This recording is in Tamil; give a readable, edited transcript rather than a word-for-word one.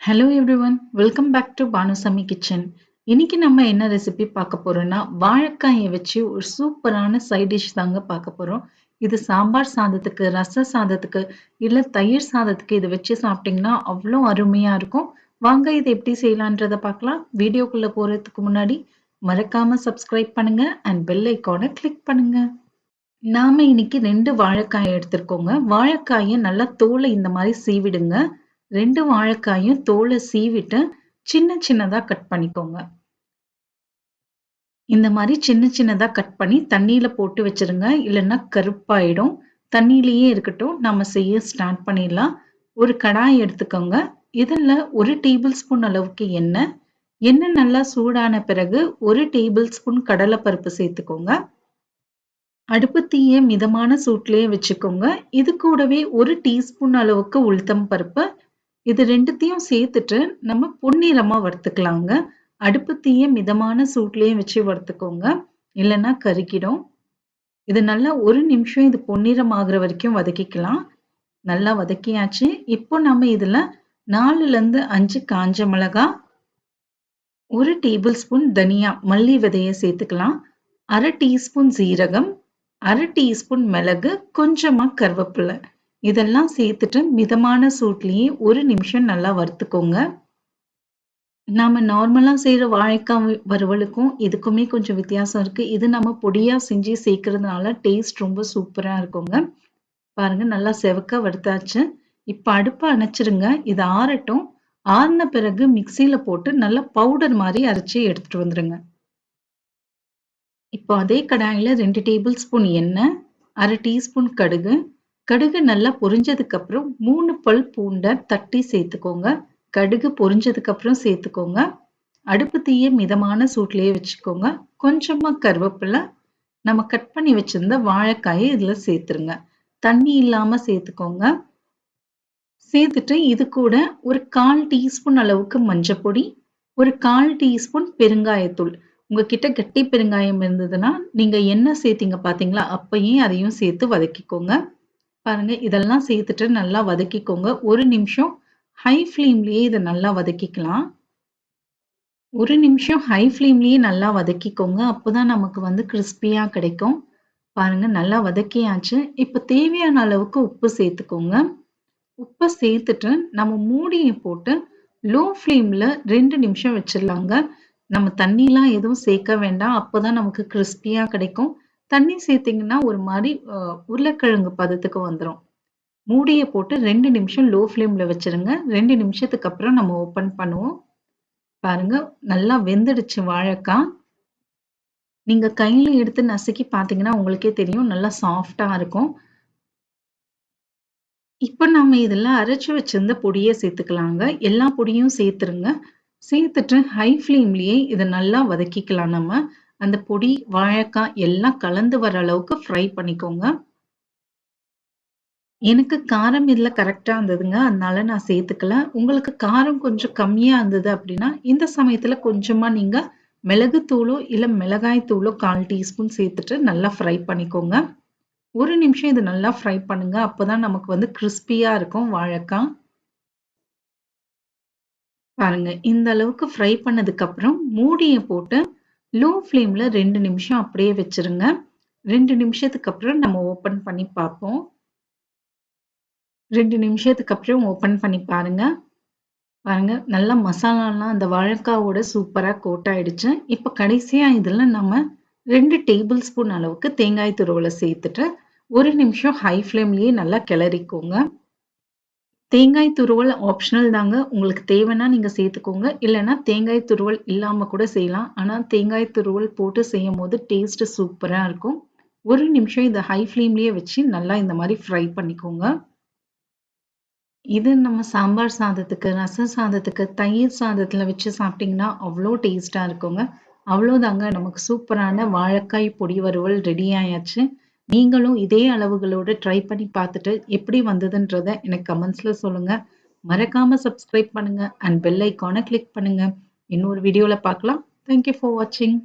Hello everyone, welcome back to Banu Samee kitchen. இன்னைக்கு நம்ம என்ன ரெசிபி பார்க்க போறோம்னா வாழைக்காயை வச்சு ஒரு சூப்பரான சைட் டிஷ் தாங்க பார்க்க போறோம். இது சாம்பார் சாதத்துக்கு, ரச சாதத்துக்கு, இல்ல தயிர் சாதத்துக்கு இதை வச்சு சாப்பிட்டீங்கன்னா அவ்வளோ அருமையா இருக்கும். வாங்க இதை எப்படி செய்யலான்றத பார்க்கலாம். வீடியோக்குள்ள போறதுக்கு முன்னாடி மறக்காம சப்ஸ்கிரைப் பண்ணுங்க அண்ட் பெல் ஐக்கானை கிளிக் பண்ணுங்க. நாம இன்னைக்கு 2 வாழைக்காய் எடுத்திருக்கோங்க. வாழைக்காயை நல்லா தோலை இந்த மாதிரி சீவிடுங்க. 2 வாழைக்காயும் தோலை சீவிட்டு சின்ன சின்னதா கட் பண்ணிக்கோங்க. இந்த மாதிரி சின்ன சின்னதா கட் பண்ணி தண்ணியில போட்டு வச்சிருங்க. இல்லைன்னா கருப்பாயிடும். தண்ணியிலேயே இருக்கட்டும். நாம செய்ய ஸ்டார்ட் பண்ணிடலாம். ஒரு கடாய் எடுத்துக்கோங்க. இதுல 1 டேபிள் ஸ்பூன் அளவுக்கு எண்ணெய். எண்ணெய் நல்லா சூடான பிறகு 1 டேபிள் ஸ்பூன் கடலைப்பருப்பு சேர்த்துக்கோங்க. அடுப்பு தீயை மிதமான சூட்லயே வச்சுக்கோங்க. இது கூடவே 1 டீஸ்பூன் அளவுக்கு உளுத்தம் பருப்பு. இது ரெண்டுத்தையும் சேர்த்துட்டு நம்ம பொன்னிறமா வறுத்துக்கலாங்க. அடுப்பு தீயை மிதமான சூட்லயே வச்சு வறுத்துக்கோங்க. இல்லைன்னா கருகிடும். இது நல்லா 1 நிமிஷம் இது பொன்னிறம் ஆகுற வரைக்கும் வதக்கிக்கலாம். நல்லா வதக்கியாச்சு. இப்போ நம்ம இதுல 4ல இருந்து 5 காஞ்ச மிளகாய், 1 டேபிள் ஸ்பூன் தனியா மல்லி விதையை சேர்த்துக்கலாம். 1/2 டீஸ்பூன் சீரகம், 1/2 டீஸ்பூன் மிளகு, கொஞ்சமா கருவேப்பிலை இதெல்லாம் சேர்த்துட்டு மிதமான சூட்லயே 1 நிமிஷம் நல்லா வறுத்துக்கோங்க. நாம நார்மலா செய்யற வாழைக்காய் வறுவலுக்கும் இதுக்குமே கொஞ்சம் வித்தியாசம் இருக்கு. இது நம்ம பொடியா செஞ்சு சேர்க்கறதுனால டேஸ்ட் ரொம்ப சூப்பரா இருக்குங்க. பாருங்க நல்லா செவக்க வறுத்தாச்சு. இப்ப அடுப்பை அணைச்சிருங்க. இது ஆறட்டும். ஆறின பிறகு மிக்சியில போட்டு நல்லா பவுடர் மாதிரி அரைச்சி எடுத்துட்டு வந்துருங்க. இப்போ அதே கடாயில 2 டேபிள் ஸ்பூன் எண்ணெய், 1/2 டீஸ்பூன் கடுகு. கடுகு நல்லா பொரிஞ்சதுக்கு அப்புறம் 3 பல் பூண்டை தட்டி சேர்த்துக்கோங்க. கடுகு பொரிஞ்சதுக்கு அப்புறம் சேர்த்துக்கோங்க. அடுப்பு தீயை மிதமான சூட்லயே வச்சுக்கோங்க. கொஞ்சமா கருவேப்பிலை, நம்ம கட் பண்ணி வச்சிருந்த வாழைக்காயை இதுல சேர்த்துருங்க. தண்ணி இல்லாம சேர்த்துக்கோங்க. சேர்த்துட்டு இது கூட ஒரு 1/4 டீஸ்பூன் அளவுக்கு மஞ்சப்பொடி, ஒரு 1/4 டீஸ்பூன் பெருங்காயத்தூள். உங்ககிட்ட கட்டி பெருங்காயம் இருந்ததுன்னா நீங்க என்ன சேர்த்தீங்க பாத்தீங்களா, அப்பயே அதையும் சேர்த்து வதக்கிக்கோங்க. பாருங்க இதெல்லாம் சேர்த்துட்டு நல்லா வதக்கிக்கோங்க. 1 நிமிஷம் ஹை ஃப்ளேம்லயே இதை நல்லா வதக்கிக்கலாம். 1 நிமிஷம் ஹை ஃப்ளேம்லயே நல்லா வதக்கிக்கோங்க. அப்போதான் நமக்கு வந்து கிறிஸ்பியா கிடைக்கும். பாருங்க நல்லா வதக்கியாச்சு. இப்ப தேவையான அளவுக்கு உப்பு சேர்த்துக்கோங்க. உப்பை சேர்த்துட்டு நம்ம மூடியை போட்டு லோ ஃப்ளேம்ல 2 நிமிஷம் வச்சிடலாங்க. நம்ம தண்ணிலாம் எதுவும் சேர்க்க வேண்டாம். அப்போதான் நமக்கு கிறிஸ்பியா கிடைக்கும். தண்ணி சேர்த்தீங்கன்னா ஒரு மாதிரி உருளைக்கிழங்கு பதத்துக்கு வந்துடும். மூடியை போட்டு 2 நிமிஷம் லோ ஃப்ளேம்ல வச்சிருங்க. 2 நிமிஷத்துக்கு அப்புறம் நம்ம ஓபன் பண்ணுவோம். பாருங்க நல்லா வெந்துடுச்சு வாழைக்காய். நீங்க கையில எடுத்து நசுக்கி பார்த்தீங்கன்னா உங்களுக்கே தெரியும் நல்லா சாஃப்டா இருக்கும். இப்போ நம்ம இதுல அரைச்சு வச்சிருந்த பொடியை சேர்த்துக்கலாங்க. எல்லா பொடியும் சேர்த்துருங்க. சேர்த்துட்டு ஹை ஃப்ளேம்லயே இதை நல்லா வதக்கிக்கலாம். நம்ம அந்த பொடி வாழைக்காய் எல்லாம் கலந்து வர அளவுக்கு ஃப்ரை பண்ணிக்கோங்க. எனக்கு காரம் இதுல கரெக்டா இருந்ததுங்க. அதனால நான் சேர்த்துக்கல. உங்களுக்கு காரம் கொஞ்சம் கம்மியா இருந்தது அப்படின்னா இந்த சமயத்துல கொஞ்சமா நீங்க மிளகுத்தூளோ இல்ல மிளகாய் தூளோ 1/4 டீஸ்பூன் சேர்த்துட்டு நல்லா ஃப்ரை பண்ணிக்கோங்க. 1 நிமிஷம் இது நல்லா ஃப்ரை பண்ணுங்க. அப்பதான் நமக்கு வந்து கிறிஸ்பியா இருக்கும் வாழைக்காய். பாருங்க இந்த அளவுக்கு ஃப்ரை பண்ணதுக்கு அப்புறம் மூடியை போட்டு லோ ஃப்ளேம்ல 2 நிமிஷம் அப்படியே வச்சிருங்க. 2 நிமிஷத்துக்கு அப்புறம் நம்ம ஓபன் பண்ணி பார்ப்போம். 2 நிமிஷத்துக்கு அப்புறம் ஓபன் பண்ணி பாருங்க. பாருங்க நல்லா மசாலாலாம் அந்த வாழைக்காவோட சூப்பரா கோட் ஆயிடுச்சு. இப்ப கடைசியா இதுல நம்ம 2 டேபிள் ஸ்பூன் அளவுக்கு தேங்காய் துருவலை சேர்த்துட்டு 1 நிமிஷம் ஹை ஃப்ளேம்லயே நல்லா கிளறிக்கோங்க. தேங்காய் துருவல் ஆப்ஷனல் தாங்க. உங்களுக்கு தேவைன்னா நீங்க சேர்த்துக்கோங்க. இல்லைன்னா தேங்காய் துருவல் இல்லாம கூட செய்யலாம். ஆனா தேங்காய் துருவல் போட்டு செய்யும் போது டேஸ்ட் சூப்பரா இருக்கும். 1 நிமிஷம் இதை ஹை ஃப்ளேம்லயே வச்சு நல்லா இந்த மாதிரி ஃப்ரை பண்ணிக்கோங்க. இது நம்ம சாம்பார் சாதத்துக்கு, ரச சாதத்துக்கு, தயிர் சாதத்துல வச்சு சாப்பிட்டீங்கன்னா அவ்வளோ டேஸ்டா இருக்குங்க. அவ்வளோதாங்க, நமக்கு சூப்பரான வாழைக்காய் பொடி வறுவல் ரெடி ஆயாச்சு. நீங்களும் இதே அளவுகளோட ட்ரை பண்ணி பார்த்துட்டு எப்படி வந்ததுன்றத எனக்கு கமெண்ட்ஸ்ல சொல்லுங்க. மறக்காம சப்ஸ்கிரைப் பண்ணுங்க அண்ட் பெல் ஐக்கானை கிளிக் பண்ணுங்க. இன்னொரு வீடியோல பார்க்கலாம். தேங்க்யூ ஃபார் வாட்சிங்.